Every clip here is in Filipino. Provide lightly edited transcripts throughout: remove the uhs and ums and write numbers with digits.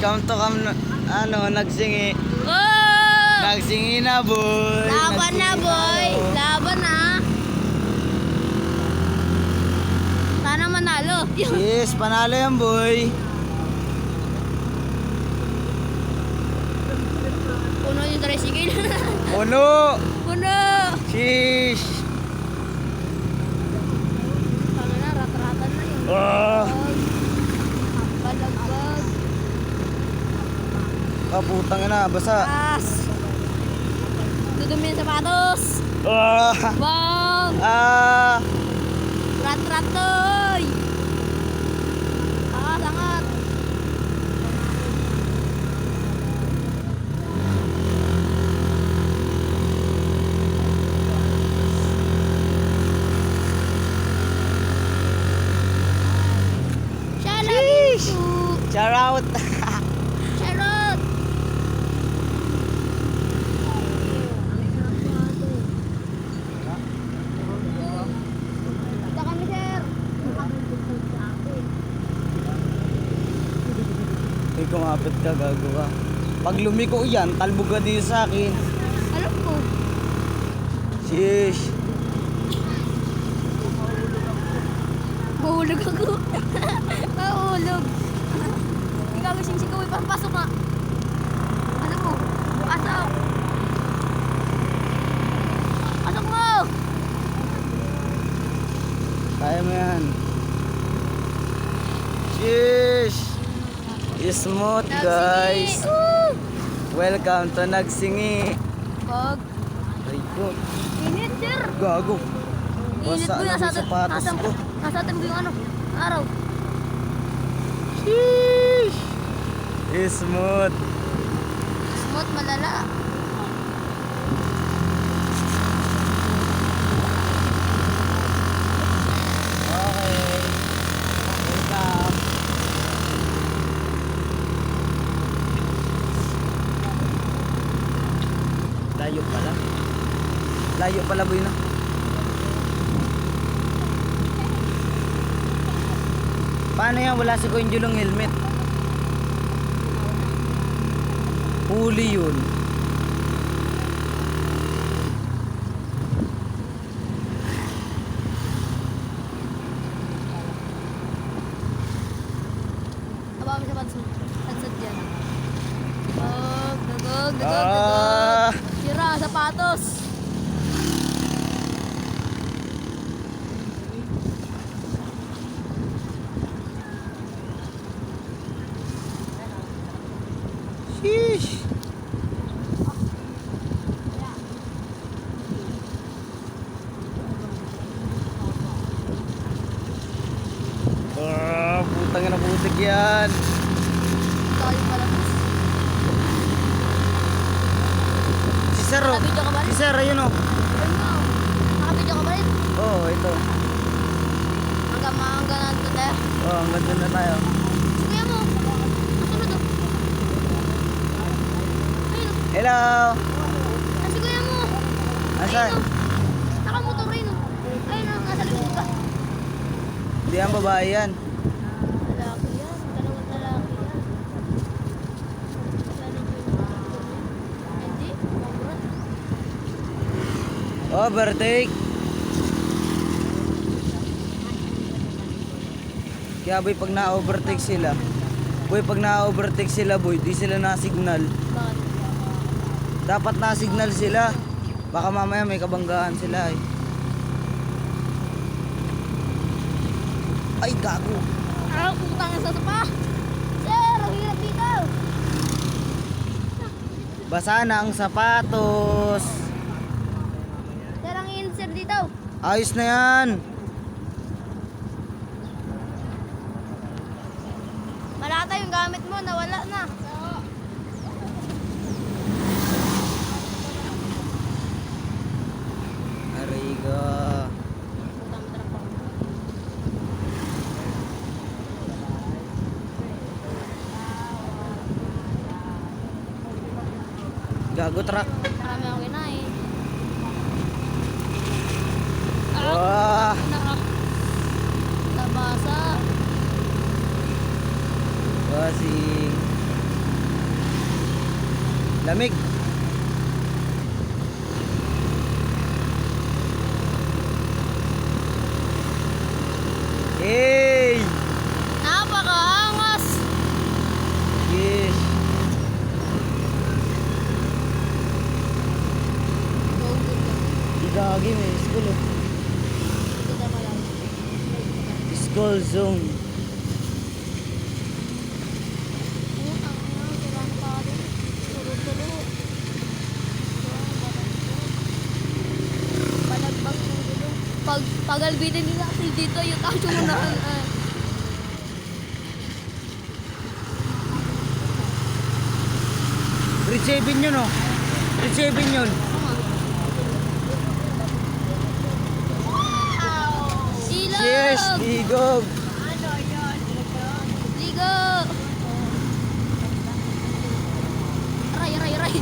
come to nagsingi. Oh! Nagsingi na, boy. Laban na, boy. Laban na. Sana manalo. Yes, panalo yan, boy. Puno yung tricycle. Puno. Puno. Sheesh. Kami na, rat-ratan na yun. Ah. Balagbag. Ah, putang ina, basa. As. Dudumi yung sapatos. Ah. Wow. Ah. Rat-ratoy. Angat. Sheesh. Shout out. Charot! Ito kami, sir. Uy, kumapit ka, gago ka. Pag lumiko yan, talbog ka dito sa akin. Alam ko. Sheesh. Mahulog ako. Mahulog. Ikaw gising sigaw. Pasok nga. Ano mo? Pasok. Pasok mo! Kaya mo yan. Sheesh. Smooth, guys. Woo! Welcome to Nagsingi. Pag. Ay ko. Init, sir. Gago. Init Basa ko na yung sapatos ko. Nasa atin ko yung ano. Araw. Sheesh. Smooth. Smooth malala. Okay. Welcome. Layo pala. Layo pala, boy, na. Paano yan? Wala si Kuya Julong helmet. Huli yun. Aba kami sa padsad dyan. Dugog. Ah. Sira, sapatos. Sheesh. Ah, putang na putik yan. Tayo pala. Si Sir, oh. Nakabidyo ka ba rin? Si Sir, ayun, oh. Ayun mo. Nakabidyo ka ba rin? Oh, ito. Hanggang nandun tayo. Oh, hanggang dun na tayo. Kuya mo. Kasunod oh. Ayun oh. Hello. Ah, si kuya mo. Asan? Ayun oh. Nakamotor rin oh. Ayun oh. Nasa likod ka. Hindi ang babae yan. Lalaki yan. Dalawang lalaki yan. Hindi. Overtake. Kaya boy, pag na-overtake sila, boy, di sila na-signal. Bakit? Dapat na-signal sila. Baka mamaya may kabanggaan sila, eh. Ay, gago. Ah, putang sa pa. Sir, ang hirap dito. Basa na ang sapatos. Sir, ang init sir dito. Ayos na yan. Malata yung gamit mo, nawala na. Ariga. Putang trap ako. Gago truck. Marami akong kinain. Wah. Nabasa. Basing. Lamig. Hey! Napakaangas! Yes. Go, go, go. Igagi may school oh. Kita mo lang. School zone. Putang ina, kailangan pa rin. Turo-turo. Balagbag ng gulo. Pag albitin nila kasi dito yung tayo unahan. Grade 7 yun oh. Grade 7 yun. Ilog! Yes, ligog. Ligo! Aray, aray, aray.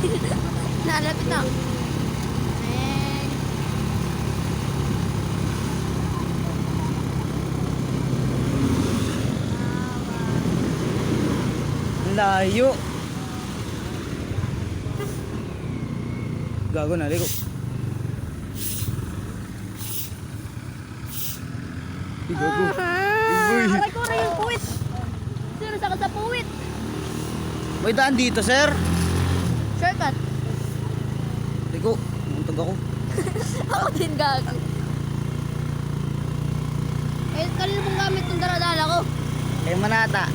Nalapit na. Eh. Ang layo. Gago na, ligo. Gago. Aray ko, aray yung puwit. Sino sa sa puwit? May daan dito, sir. Shortcut. Ligo. Muntag ako. Ako din gago. Eh, kanina pong gamit ng daradala ko. Kay Manata.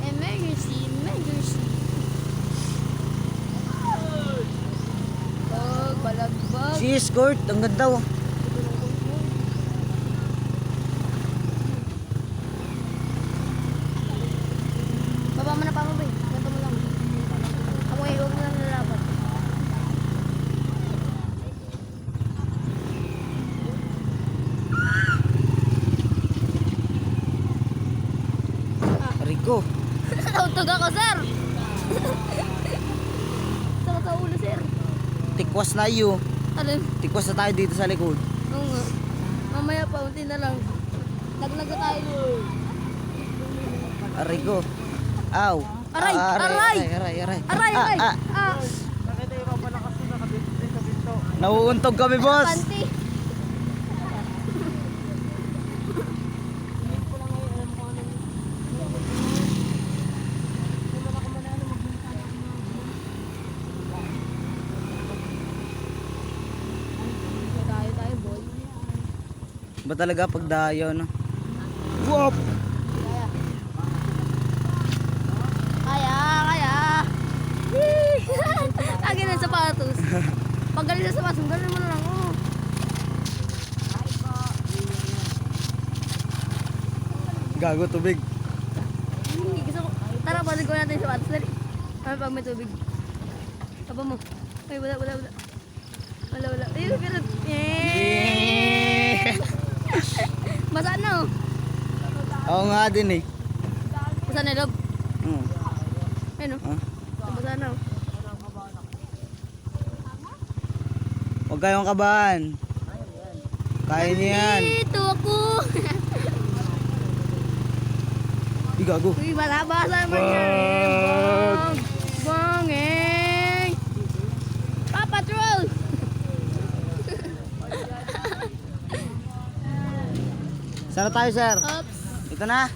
Emergency, emergency. Balagbag. Si escort, ang ganda oh. Baba mo na pa mo, bay. Ganto mo lang. Ako ay huwag mo lang nalaban. Rico. Tautog ako, sir. Saka sa ulo, sir. Tikwas na iyo. Alin? Tikwas na tayo dito sa likod. Oo nga. Mamaya pa, unti na lang. Laglag na tayo. Rico. Aw. Aray, aray. Aray, aray. Aray, aray. Ah, Nauuntog kami, boss. panty. Tayo, boy. Ba talaga pag dayo, no? Wop! Kaya. Kaya. Lagi ng sapatos. Pag galing sa sapatos, ganun mo na lang. Oh. Gago, tubig. Gusto ko. Tara, balik ko natin yung sapatos. Dali. Ano pag may tubig? Taba mo. Ay, wala. Wala. Ayun, ganun. Masaan na oh. Oo nga din eh. Masaan na loob. Ayun oh. Ah. Masaan na oh. Huwag kayong kabahan. Kaya niyo yan. Dito ako. Di gago. Uy, basa naman yan. Bongeng. Papatrol. Saan na tayo, sir? Oops. Ito na.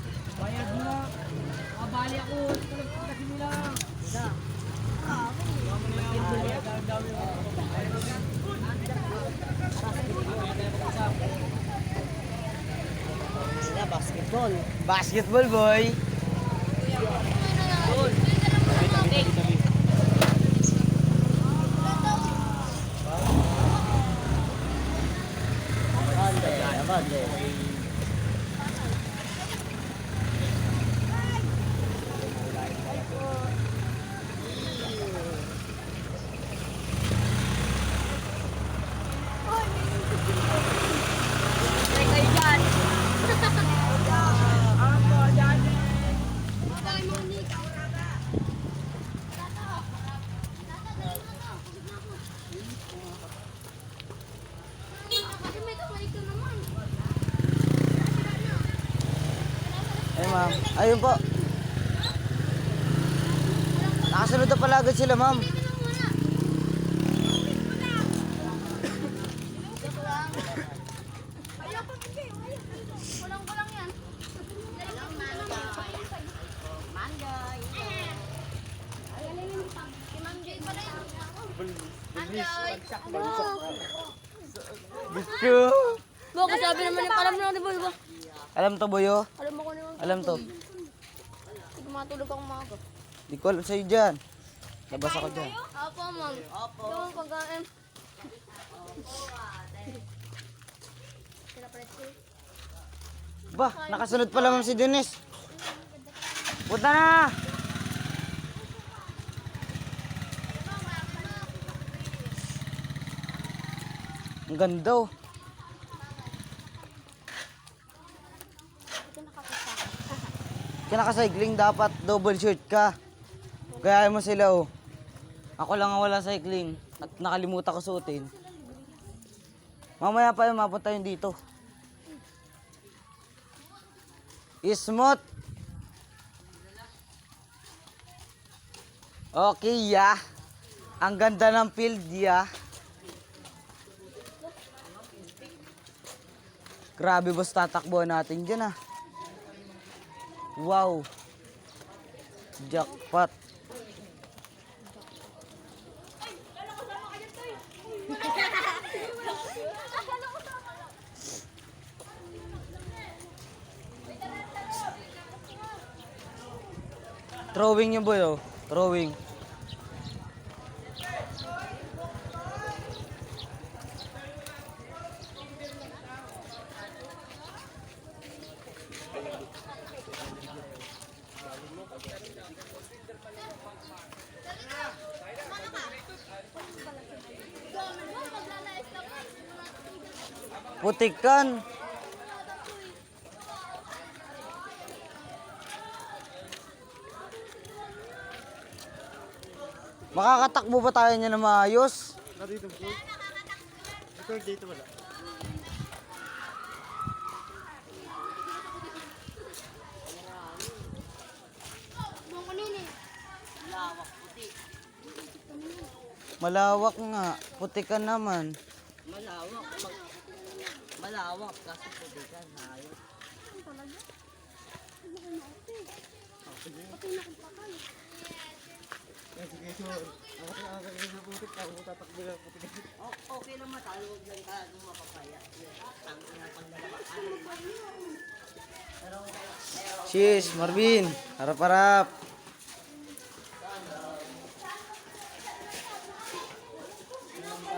Basketball. Basketball, boy. Ay, ma'am. Ayun po. Nakasunod na pala agad sila, ma'am. Kulang-kulang yan. Mandoy. Si Mandoy pala yun. Mandoy. Gusto. Baka sabi naman yung alam na, di ba? Diba? Alam to, boyo? Alam mo ko naman. Alam to. Hindi matulog akong maaga. Di ko alam sa'yo dyan. Labas ako dyan. Opo, ma'am. Opo. Yung pagkain. Ba, nakasunod pala ma'am si Dennis. Punta na! Ang ganda oh. Kaya nakacycling dapat double shirt ka. Kaya mo sila oh. Ako lang ang wala cycling at nakalimutan ko suotin. Mamaya pa yun, mapunta yun dito. Smooth. Okay, ya. Ang ganda ng field, ya. Grabe, boss, tatakbuhan natin dyan, ah. Wow. Jackpot. Throwing yung boy, oh. Throwing. Putikan. Makakatakbo ba tayo niya na maayos? Dito po. Dito wala. Malawak nga. Putikan naman. Malawak kasi putikan ayos. Sige, so, ako nakakagaling sa putik, ako tatakbo na putik. Okay lang matalog lang ka, kung mapapaya. Ang pang dalawa. Cheers, Marvin. Harap-harap.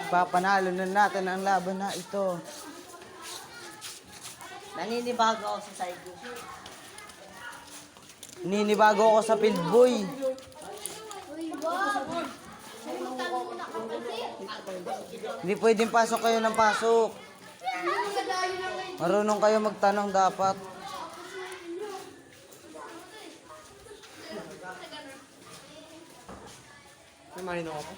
Papanalo na natin ang laban na ito. Naninibago ako sa cycle. Ninibago ako sa field boy. Hindi pwedeng pasok kayo ng pasok. Marunong kayo magtanong dapat. May mahino ako.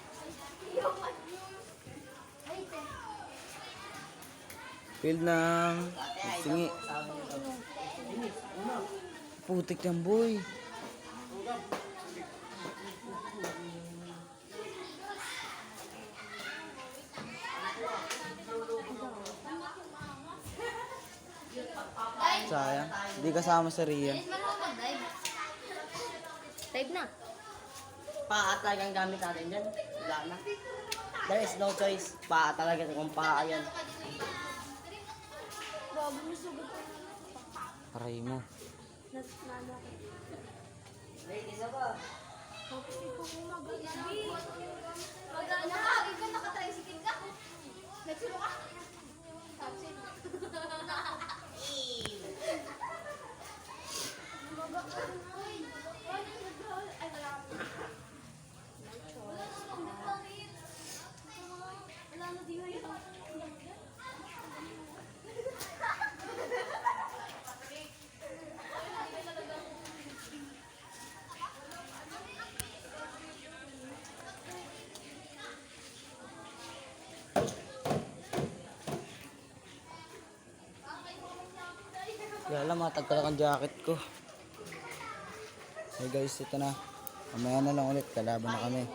Field ng singi. Putik yan boy. Sayang, hindi kasama sa Rian. Dive na. Paa talagang gamit natin dyan. Wala na. There is no choice. Paa talaga kung paa yan. Aray mo. Ready na ba? Mag-aagin ka, nakatricycle ka. Nagsilo ka. Tapsin. Wala na di yun. Kaya lang, matag ka lang ang jacket ko. Hey guys, ito na. Mamaya na lang ulit. Kalaban na kami.